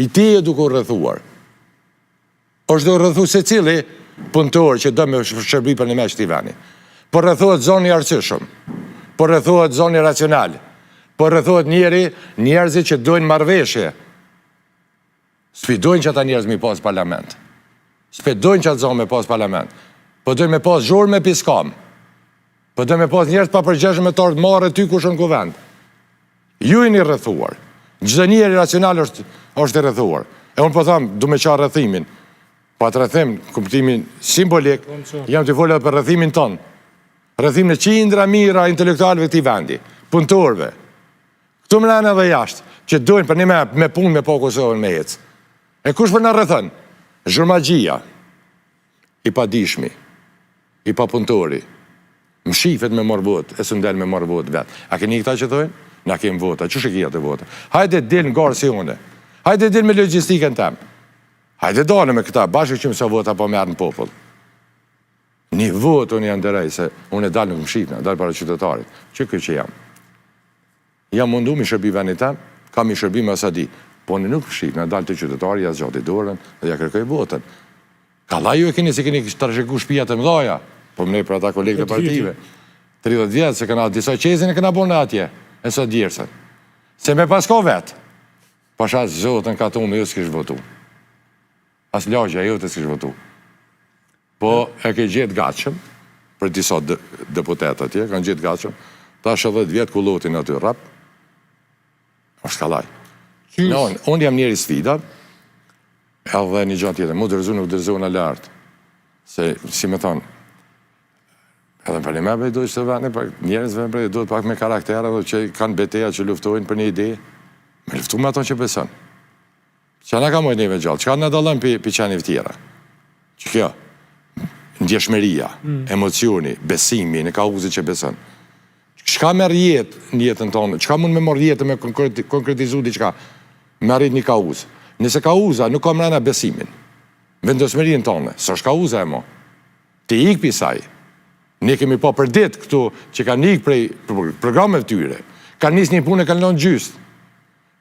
I ti e duke u rrethuar. është do rrethu se cili punëtor që do me shërbi për në me qëti veni. Po rrethohet zoni arsyeshëm, po rrethohet zoni racional, po rrethohet njerëzit që dojnë marrëveshje. Sfidojnë që ata njerëz mi pas parlament. Sfidojnë që ata zonë me pas parlament. Po dojnë me pas zhurmë me piskam. Po dojnë me pas njerëz pa përgjeshëm me torë marrë ty kush në kuvend. Ju i një rrethuar. Çdo njeri racional është i rrethuar. E unë po thamë, du me qa rrethimin. Pa të rrethim, kuptimin simbolik, jam të folë për rrethimin tonë. Rrethimin e qindra mira intelektualve këtij vendi, punëtorëve. Këtu më lanë edhe jashtë, që dojnë për një me punë me po Kosovën me ecë. E kush për në rrethën? Zhurmagjia, i pa dishmi, i pa punëtori, më shifet me morë votë, e së ndel me morë votë vetë. A keni këta që thojnë? Na kemë vota, që shë të vota? Hajde dil në garë si une, hajde dil me logistikën temë. Hajde dole me këta, bashkë që mësa vota po merë në popull. Një votë unë janë dërej, se unë e dalë nuk më shifna, dalë para qytetarit. Që këtë që jam? Jam mundu mi shërbi venit tem, kam i shërbi më asadi. Po në nuk më shifna, dalë të qytetari, jasë gjati dorën, dhe ja kërkoj votën. Kalla ju e keni se keni të rësheku shpijat e mdoja, po më ne për ata kolegë të partive. 30 vjetë, se këna disa qezin e këna bonë atje, e sot djerësën. Se me pasko vetë, pasha zotën ka tonë, ju s'kish votu. As lagja, ju të s'kish votu. Po e ke gjithë gatshëm, për disa deputet atje, kanë gjithë gatshëm, ta 10 vjetë ku lotin aty rap, është kalaj. Unë jam njeri sfida, edhe një gjatë tjetër, mu dërzu nuk dërzu në lartë. Se, si me thonë, edhe për një me bëjdo që të vene, njerëzve me bëjdo pak me karakter, edhe që kanë beteja që luftojnë për një ide, me luftu me ato që beson. Që na ka mojt neve gjallë, që ka në dalën për qeniv tjera. Që kjo, ndjeshmeria, emocioni, besimi, në ka uzit që beson. Qka merë jetë në jetën tonë, qka mund me morë jetë me konkretizu di qka, me arrit një ka uzë. Nëse ka uza, nuk ka mrena besimin. Vendosmerin tonë, së është ka uza e mo. Ti ikë pisaj. Ne kemi po për ditë këtu që ka një prej programeve tyre. Ka njës një punë e kanë lënë gjysë.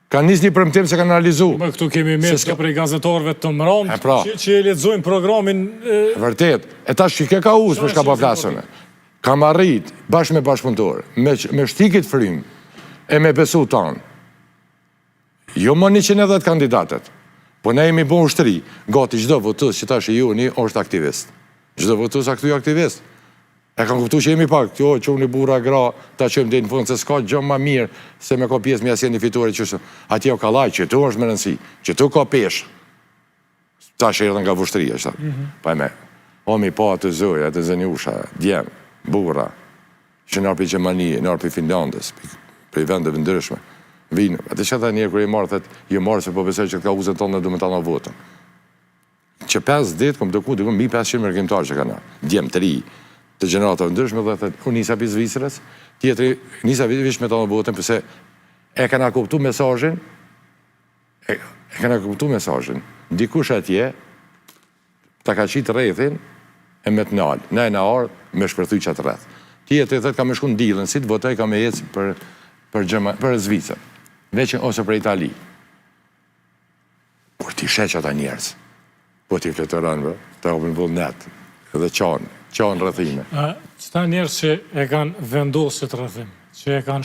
Ka njës një përmëtim se kanë analizu. Këtu kemi mirë ka prej gazetarëve të mëronë, që e lexojnë programin... Vërtet, e ta shqike ka uzë për shka po flasëme. Kam arrit, bashkë me bashkëpunëtorë, me shtikit frim, e me besu tonë. Jo më 110 kandidatet, po ne jemi bon ushtëri, gati gjdo votus që ta shë ju një është aktivist. Gjdo votus a këtu aktivist. E kanë kuptu që jemi pak, jo, që unë i bura gra, ta qëmë dhe në fundë, se s'ka gjëmë ma mirë, se me ka pjesë me asjen një fitore qështë, atje o ka laj, që tu është më rëndësi, që tu ka peshë. Ta shë edhe nga vushtëria, qëta. Pa e me, omi pa të zoja, të zënjusha, djemë, bura, që nërë për Gjermani, nërë për Finlandës, për i vendeve ndryshme, vinë. Ate që ata njerë kërë i marë, thët, ju marë se po besoj që të ka uzën tonë në du me ta në votën. Që 5 ditë, kom të ku, 1500 mërgjimtarë që ka na, djemë të ri, të gjeneratëve ndryshme, dhe thët, unë nisa për Zvicrës, tjetëri nisa vish me ta në votën, përse e kana kuptu mesajin, dikush atje, ta ka qitë rrethin, e me të nalë, ne e në arë, me shpërthuj qatë rreth. Tjetëri thët, ka me shku në dilën, si të votoj, ka me jetës për Zvicër, veqen ose për Itali. Por ti sheq ata njerës, po ti fletëran, ta opën vullnet, edhe qanë rrethime. Qëta njerës që e kanë vendosit rrethim, që e kanë